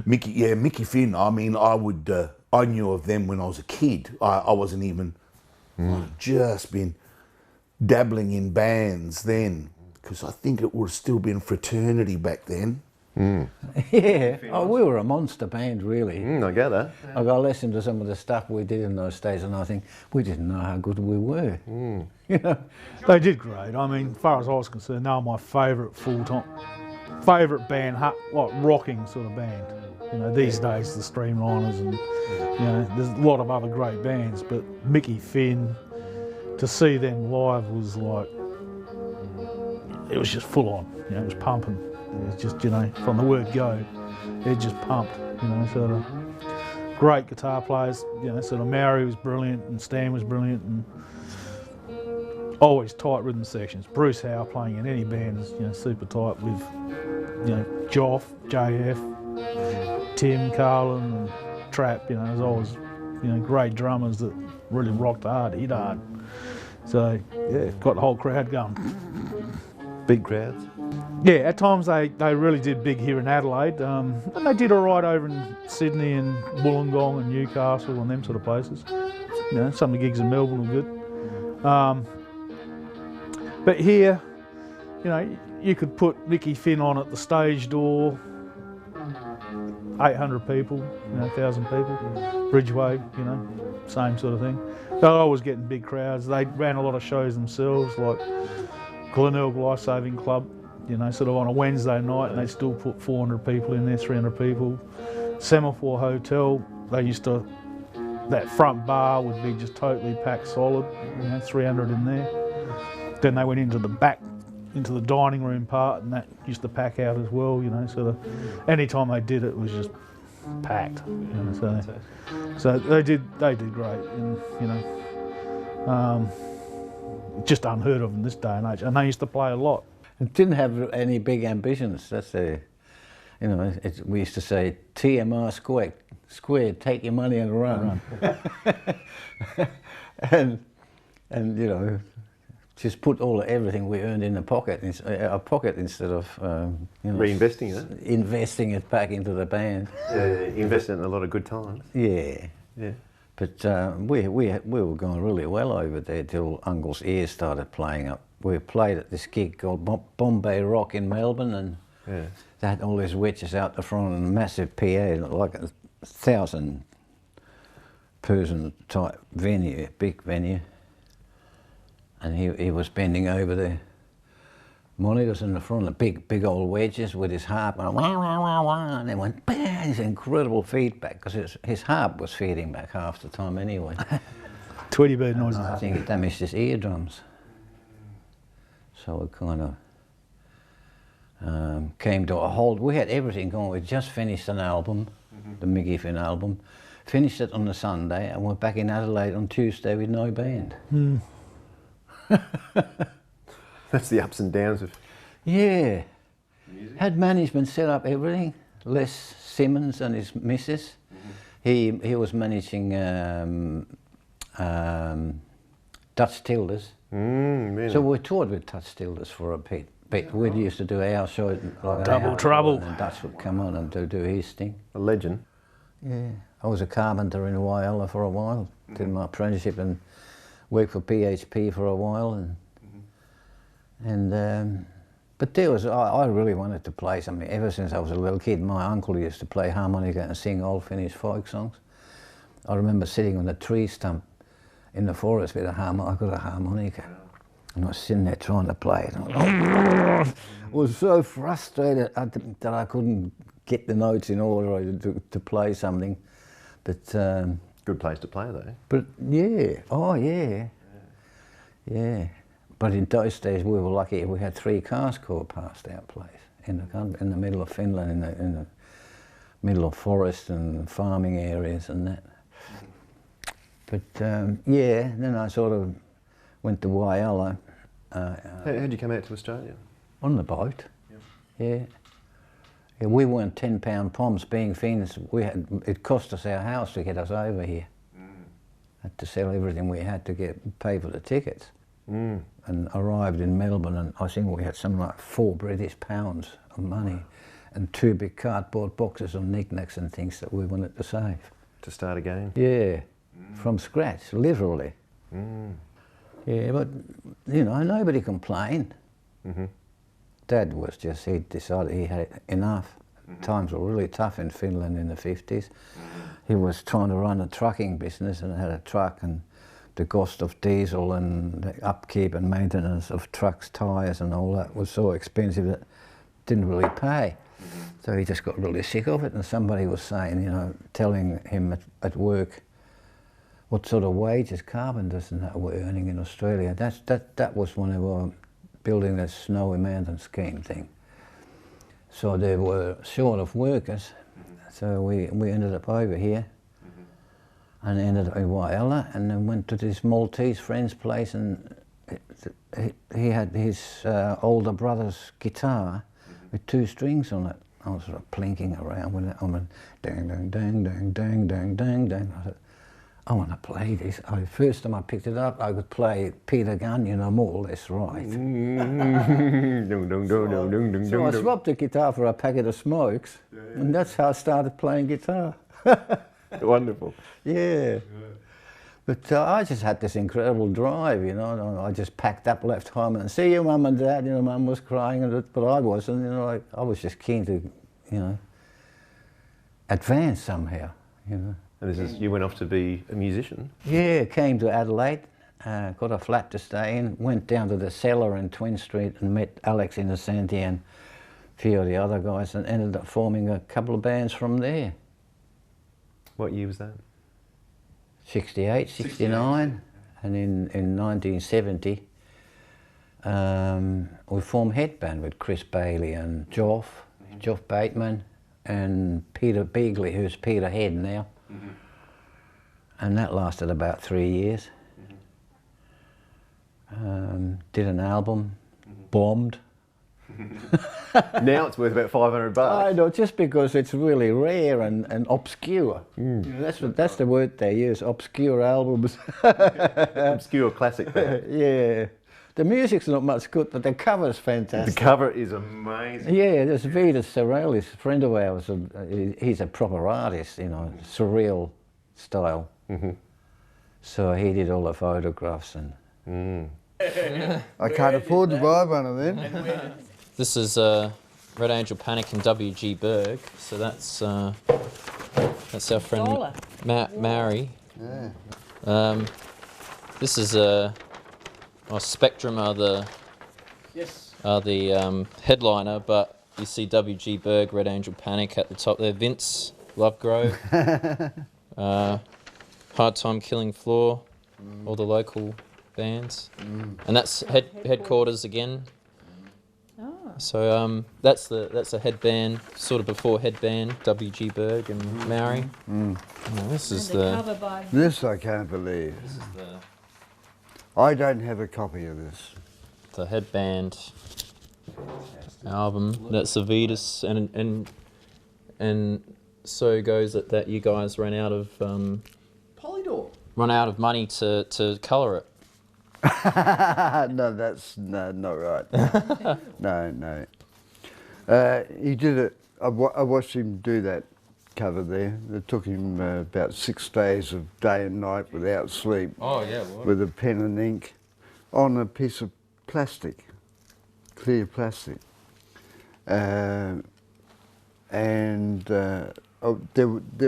Mickey Finn. I mean, I knew of them when I was a kid. I wasn't even, I'd just been dabbling in bands then, because I think it would have still been Fraternity back then. Yeah, we were a monster band, really. I get that. I got listened to some of the stuff we did in those days, and I think we didn't know how good we were. You know, They did great. I mean, as far as I was concerned, they were my favourite favourite band, like rocking sort of band. You know, these days the Streamliners and you know, there's a lot of other great bands, but Mickey Finn, to see them live was like, it was just full on. You know, it was pumping. It was just, you know, from the word go, it just pumped. You know, sort of great guitar players. You know, sort of Mauri was brilliant and Stan was brilliant, and always tight rhythm sections. Bruce Howe playing in any band is, you know, super tight with, you know, Joff, JF, Tim, Carlin, and Trap. You know, there's always, you know, great drummers that really rocked hard, hit hard. So yeah, got the whole crowd going. Big crowds. Yeah, at times they really did big here in Adelaide, and they did all right over in Sydney and Wollongong and Newcastle and them sort of places. You know, some of the gigs in Melbourne were good. But here, you know, you could put Mickey Finn on at the stage door, 800 people, you know, 1,000 people, Bridgeway, you know, same sort of thing. They were always getting big crowds. They ran a lot of shows themselves, like Glenelg Lifesaving Club, you know, sort of on a Wednesday night, and they still put 400 people in there, 300 people. Semaphore Hotel, they used to, that front bar would be just totally packed solid, you know, 300 in there. Then they went into the back, into the dining room part, and that used to pack out as well, you know, sort of, any time they did it was just packed, you know, so they did great, and, you know, just unheard of in this day and age, and they used to play a lot. it didn't have any big ambitions. That's the, you know, we used to say TMR squared, take your money and run. and you know, just put everything we earned in our pocket instead of you know, reinvesting it, investing it back into the band. investing in a lot of good times. Yeah. But we were going really well over there till Uncle's ears started playing up. We played at this gig called Bombay Rock in Melbourne, and they had all these witches out the front and a massive PA, like a 1,000-person type venue, big venue. And he was bending over the monitors in the front, the big old wedges with his harp, and wah, wah, wah, wah, and they went bang, this incredible feedback, because his harp was feeding back half the time anyway. Tweety bird noises. I think it damaged his eardrums. So it kind of came to a halt. We had everything going. We just finished an album, the Mickey Finn album, finished it on the Sunday, and we're back in Adelaide on Tuesday with no band. That's the ups and downs of music. Had management set up everything. Les Simmons and his missus. He was managing Dutch Tilders. Really? So we toured with Dutch Tilders for a bit. We used to do our show like Double Trouble. And Dutch would come on and do his thing. A legend. Yeah, I was a carpenter in Whyalla for a while. Did my apprenticeship and worked for PHP for a while. But there was, I really wanted to play something. Ever since I was a little kid, my uncle used to play harmonica and sing old Finnish folk songs. I remember sitting on a tree stump in the forest with a harmonica. I got a harmonica, and I was sitting there trying to play it. I was so frustrated that I couldn't get the notes in order to play something. But good place to play though. But yeah, yeah. But in those days we were lucky. We had 3 cars called past our place in the middle of Finland, in the middle of forest and farming areas and that. But yeah, then I sort of went to Whyalla. How'd you come out to Australia? On the boat. Yeah. We weren't £10 poms being Finns. It cost us our house to get us over here. Had to sell everything we had to pay for the tickets. And arrived in Melbourne, and I think we had something like £4 British of money, and 2 big cardboard boxes of knickknacks and things that we wanted to save. To start again? Yeah, from scratch, literally. Yeah, but, you know, nobody complained. Dad was just, he decided he had enough. Times were really tough in Finland in the 50s. He was trying to run a trucking business and had a truck, and the cost of diesel and the upkeep and maintenance of trucks, tyres and all that was so expensive that it didn't really pay. So he just got really sick of it, and somebody was saying, you know, telling him at work what sort of wages carpenters and that were earning in Australia. That was when they were building this Snowy Mountain scheme thing. So they were short of workers, so we ended up over here and ended up in Waiala, and then went to this Maltese friend's place, and he had his older brother's guitar with 2 strings on it. I was sort of plinking around with it. I went dang, dang, dang, dang, dang, dang, dang, dang. I thought, I want to play this. First time I picked it up, I could play Peter Gunn, you know, more or less right. So I swapped the guitar for a packet of smokes, and that's how I started playing guitar. Wonderful. Yeah. But I just had this incredible drive, you know. I just packed up, left home, and see you, Mum and Dad. You know, Mum was crying, but I wasn't. You know, I was just keen to, you know, advance somehow. You know. And this is, you went off to be a musician? Yeah, came to Adelaide, got a flat to stay in, went down to the cellar in Twin Street and met Alex Innocenti and a few of the other guys, and ended up forming a couple of bands from there. What year was that? 68, 69, and in 1970 we formed Headband with Chris Bailey and Geoff Bateman and Peter Beagley, who's Peter Head now. And that lasted about 3 years. Did an album, bombed. Now it's worth about $500. I know, just because it's really rare and obscure. You know, that's the word they use, obscure albums. Obscure classic band. Yeah. The music's not much good, but the cover's fantastic. The cover is amazing. Yeah, there's Vitas Sorellis, a friend of ours. He's a proper artist, you know, surreal style. So he did all the photographs and. I can't afford to buy one of them. This is Red Angel Panic and W.G. Berg. So that's our friend Mauri. Yeah. This is Spectrum are the headliner, but you see W.G. Berg, Red Angel Panic at the top there. Vince Lovegrove, Hard Time Killing Floor, all the local bands, and that's headquarters again. So that's a headband, sort of before Headband, W.G. Berg and Mauri. This is the. This I can't believe. This is the. I don't have a copy of this. The Headband album. That's the Vitas, and so goes that you guys ran out of Polydor. Run out of money to colour it. No, that's not right. No. He did it. I watched him do that cover there. It took him about 6 days of day and night without sleep. Oh yeah. What? With a pen and ink on a piece of plastic, clear plastic. There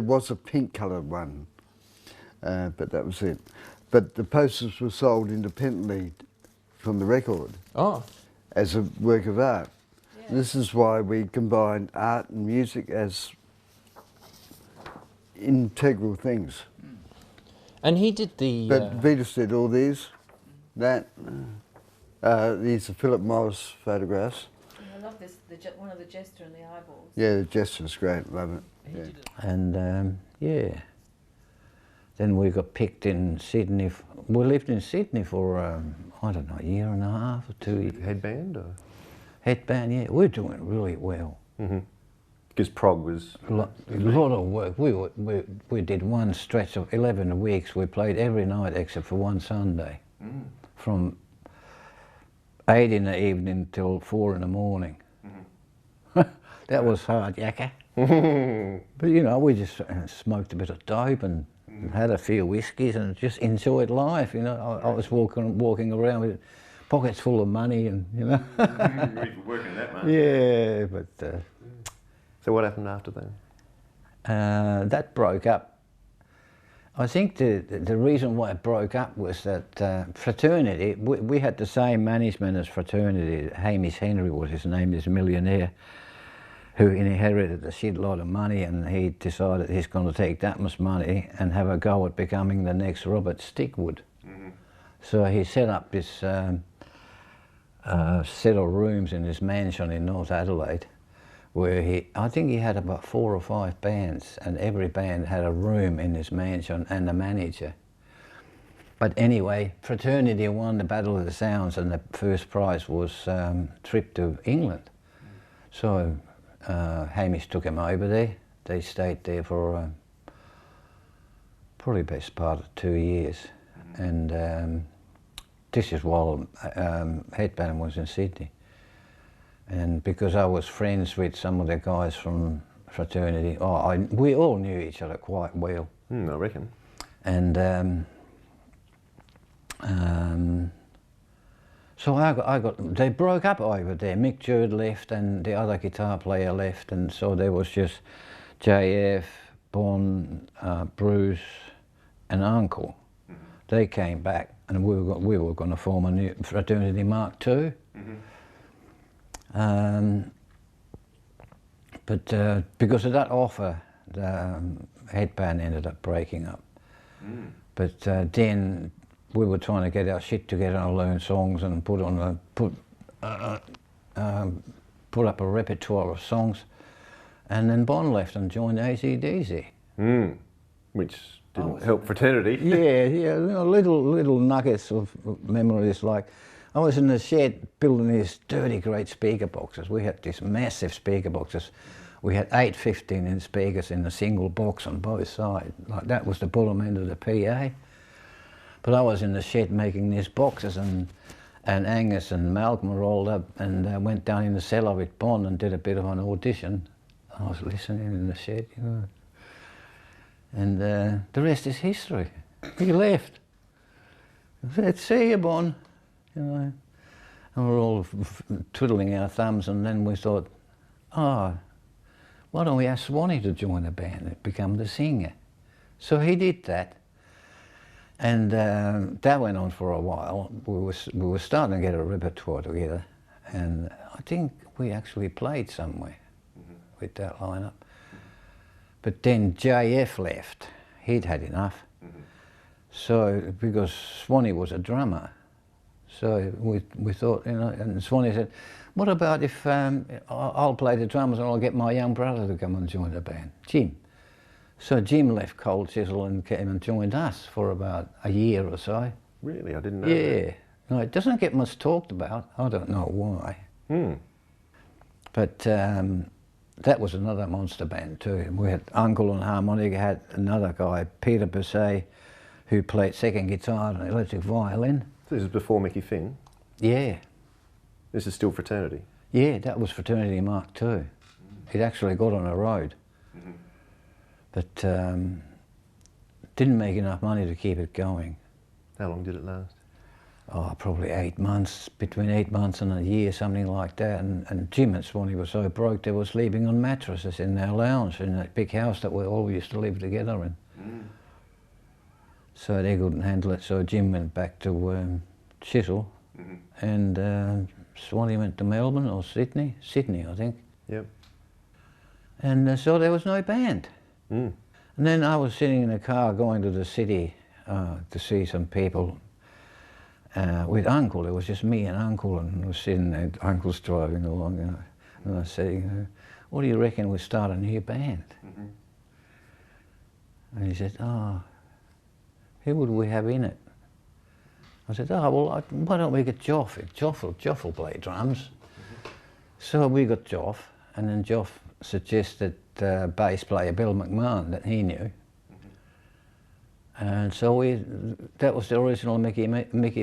was a pink coloured one, but that was it. But the posters were sold independently from the record as a work of art. Yeah. This is why we combine art and music as integral things. And he did the... But Vitas did all these, that. These are Philip Morris photographs. I love this, one of the Jester and the eyeballs. Yeah, the Jester's great, love it. Yeah. And yeah. Then we got picked in Sydney. We lived in Sydney for, I don't know, a year and a half or 2 years. Headband? Or? Headband, yeah. We're doing really well. Because prog was... A lot of work. We did one stretch of 11 weeks. We played every night except for one Sunday. From 8 in the evening till 4 in the morning. That was hard yakka. But you know, we just smoked a bit of dope and had a few whiskies and just enjoyed life. You know, I was walking around with pockets full of money, and you know. Working that much. Yeah, but. So what happened after that? That broke up. I think the reason why it broke up was that Fraternity, we had the same management as Fraternity. Hamish Henry was his name, this millionaire who inherited a shitload of money, and he decided he's going to take that much money and have a go at becoming the next Robert Stickwood. So he set up this set of rooms in his mansion in North Adelaide, where I think he had about 4 or 5 bands, and every band had a room in his mansion and a manager. But anyway, Fraternity won the Battle of the Sounds, and the first prize was trip to England. So Hamish took him over there. They stayed there for probably best part of 2 years. And this is while Headband was in Sydney. And because I was friends with some of the guys from Fraternity, we all knew each other quite well. I reckon. And so they broke up over there. Mick Jagger left and the other guitar player left, and so there was just JF, Bon, Bruce and Uncle. They came back, and we were going to form a new Fraternity Mark II. But because of that offer, the Headband ended up breaking up. But then we were trying to get our shit together and learn songs and put up a repertoire of songs. And then Bon left and joined AC/DC. Which didn't help Fraternity. Yeah, you know, little nuggets of memories, like I was in the shed building these dirty great speaker boxes. We had these massive speaker boxes. We had 8 15-inch speakers in a single box on both sides. Like that was the bottom end of the PA. But I was in the shed making these boxes, and Angus and Malcolm rolled up and went down in the cellar with Bon and did a bit of an audition. I was listening in the shed, you know. And the rest is history. He left. I said, "See you, Bon." You know, and we're all twiddling our thumbs, and then we thought, why don't we ask Swanee to join the band and become the singer? So he did that, and that went on for a while. We were starting to get a repertoire together, and I think we actually played somewhere with that lineup. But then JF left. He'd had enough. So, because Swanee was a drummer, so we thought, you know, and Swanee said, "What about if I'll play the drums and I'll get my young brother to come and join the band, Jim?" So Jim left Cold Chisel and came and joined us for about a year or so. Really? I didn't know Yeah. that. No, it doesn't get much talked about. I don't know why. But that was another monster band too. We had Uncle on harmonica, had another guy, Peter Bisset, who played second guitar and electric violin. So this is before Mickey Finn? Yeah. This is still Fraternity? Yeah, that was Fraternity Mark II. It actually got on the road. But didn't make enough money to keep it going. How long did it last? Probably 8 months, between 8 months and a year, something like that. And Jim and Swanee were so broke they were sleeping on mattresses in their lounge in that big house that we all used to live together in. So they couldn't handle it, so Jim went back to Chisel, and Swanee went to Melbourne or Sydney, I think. Yep. And so there was no band. And then I was sitting in a car going to the city to see some people with Uncle. It was just me and Uncle, and I was sitting there, Uncle's driving along, you know, and I said, you know, "What do you reckon we start a new band?" And he said, "Who would we have in it?" I said, "Well, why don't we get Joff? Joff will play drums." So we got Joff, and then Joff suggested bass player Bill McMahon that he knew. And so that was the original Mickey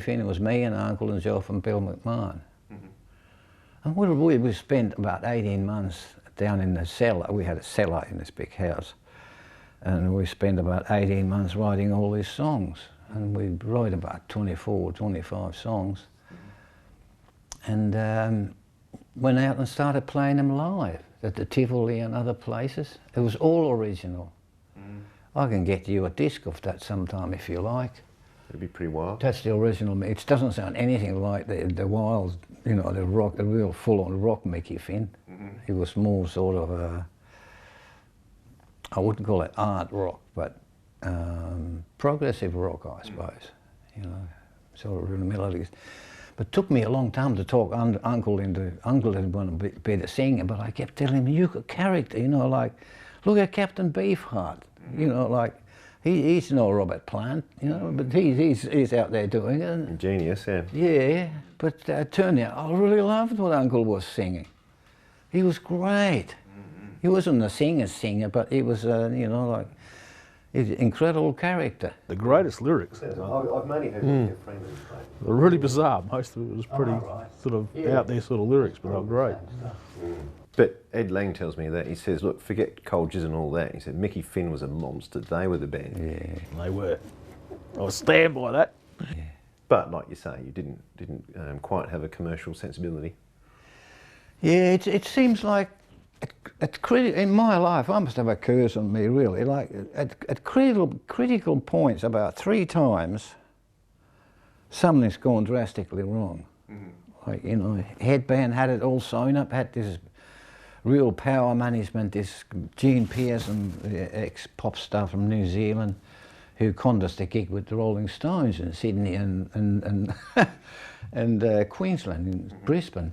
Finn. It was me and Uncle and Joff and Bill McMahon. And we spent about 18 months down in the cellar. We had a cellar in this big house, and we spent about 18 months writing all these songs, and we wrote about 24, 25 songs, and went out and started playing them live at the Tivoli and other places. It was all original. I can get you a disc of that sometime if you like. It'd be pretty wild. That's the original. It doesn't sound anything like the wild, you know, the rock, the real full-on rock Mickey Finn. It was more sort of a, I wouldn't call it art rock, but progressive rock, I suppose. You know, sort of melodies. But it took me a long time to talk Uncle didn't want to be the singer, but I kept telling him, you got character, you know, like, look at Captain Beefheart, you know, like, he's no Robert Plant, you know, but he's out there doing it. Genius, yeah. Yeah, but it turned out I really loved what Uncle was singing. He was great. He wasn't a singer, but he was, you know, like, he's an incredible character. The greatest lyrics. I've mainly heard Freeman play. They're really bizarre. Most of it was pretty sort of out there sort of lyrics, but they were great. But Ed Lang tells me that he says, look, forget Cold Jizz and all that. He said Mickey Finn was a monster. They were the band. Yeah. They were. I stand by that. Yeah. But like you say, you didn't quite have a commercial sensibility. Yeah, it seems like in my life, I must have a curse on me really. Like at critical points, about 3 times, something's gone drastically wrong. Like, you know, Headband had it all sewn up, had this real power management, this Gene Pearson, ex-pop star from New Zealand, who conned us to gig with the Rolling Stones in Sydney and Queensland, in Brisbane.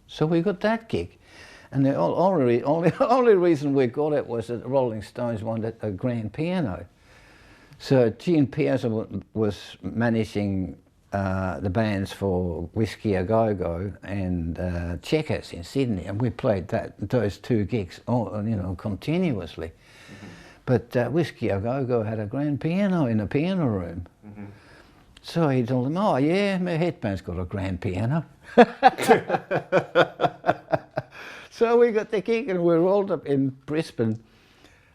So we got that gig. And the only reason we got it was that the Rolling Stones wanted a grand piano. So Gene Pearson was managing the bands for Whiskey A Go Go and Checkers in Sydney, and we played those 2 gigs, you know, continuously. But Whiskey A Go Go had a grand piano in the piano room. So he told them, "Oh yeah, my Headband's got a grand piano." So we got the gig and we rolled up in Brisbane,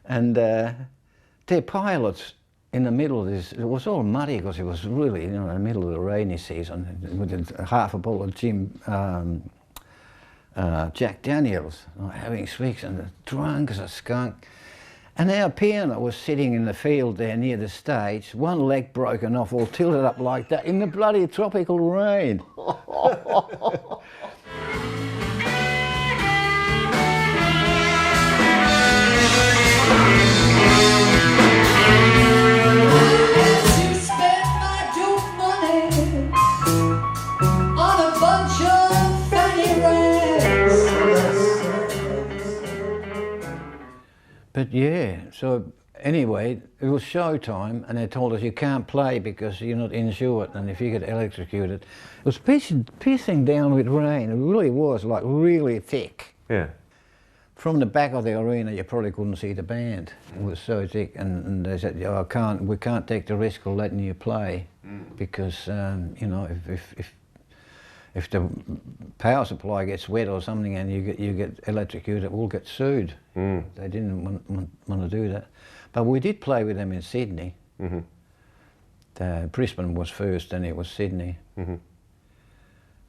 and their pilots in the middle of this, it was all muddy because it was really, you know, in the middle of the rainy season, with half a bottle of Jack Daniels, having swigs and drunk as a skunk. And our piano was sitting in the field there near the stage, one leg broken off, all tilted up like that, in the bloody tropical rain. But yeah, so anyway, it was show time, and they told us you can't play because you're not insured, and if you get electrocuted, it was pissing down with rain. It really was, like, really thick. Yeah. From the back of the arena, you probably couldn't see the band. It was so thick, and they said, "Oh, we can't take the risk of letting you play because you know, if the power supply gets wet or something and you get electrocuted, we'll get sued." They didn't want to do that. But we did play with them in Sydney. Brisbane was first, then it was Sydney.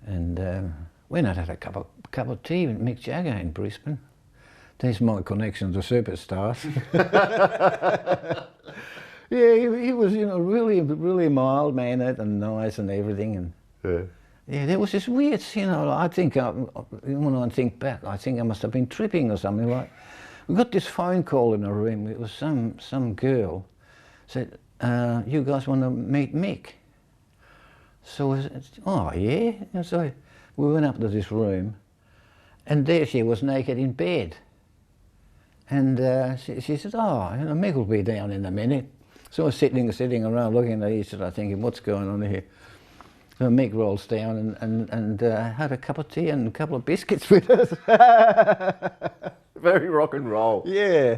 And we had a cup of tea with Mick Jagger in Brisbane. There's my connection to superstars. Yeah, he was, you know, really mild-mannered and nice and everything. And yeah, there was this weird, you know, I think, when I think back, I think I must have been tripping or something. Like, we got this phone call in the room. It was some girl said, "You guys want to meet Mick?" So I said, "Oh yeah." And so we went up to this room, and there she was naked in bed. And she said, "Oh, you know, Mick will be down in a minute." So I was sitting around looking at each other, thinking, "What's going on here?" So Mick rolls down and had a cup of tea and a couple of biscuits with us. Very rock and roll. Yeah.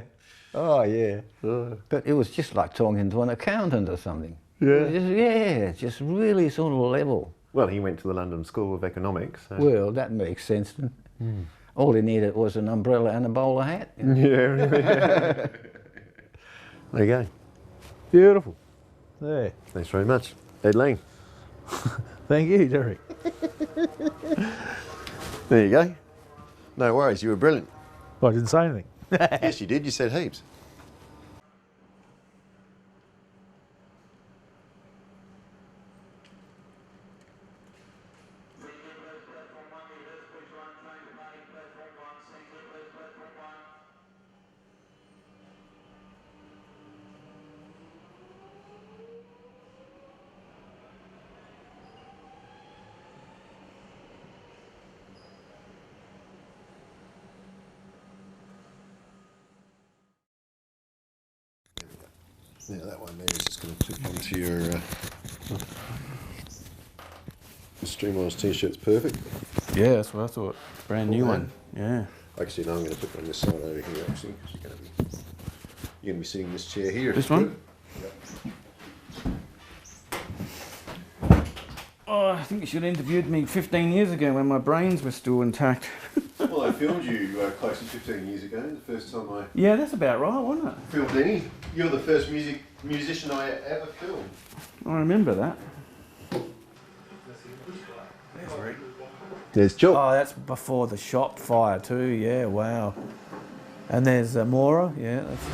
Oh, yeah. But it was just like talking to an accountant or something. Yeah. Just really sort of level. Well, he went to the London School of Economics. So. Well, that makes sense. All he needed was an umbrella and a bowler hat. You know? Yeah. There you go. Beautiful. There. Thanks very much. Ed Lang. Thank you, Derek. There you go. No worries, you were brilliant. Well, I didn't say anything. Yes, you did. You said heaps. Now that one there is just going to clip onto your Streamline's t-shirt's perfect. Yeah, that's what I thought. Brand new Cool, one. Yeah. Actually, no, I'm going to put it on this side over here. Actually, 'cause you're going to be sitting in this chair here. This one? Yep. Oh, I think you should have interviewed me 15 years ago when my brains were still intact. Well, I filmed you close to 15 years ago. The first time I Yeah, that's about right, wasn't it? filmed any. You're the first musician I ever filmed. I remember that. There's Joe. Oh, that's before the shop fire too. Yeah, wow. And there's Mora. Yeah, that's.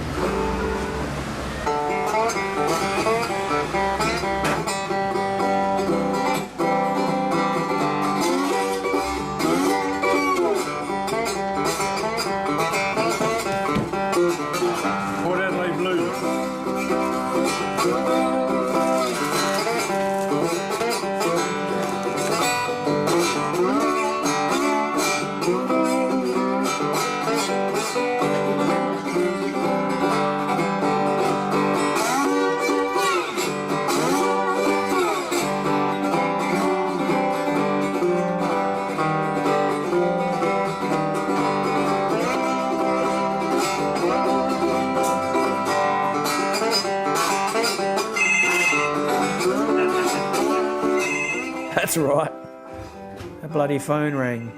Port Adelaide Blues. That's right. The bloody phone rang.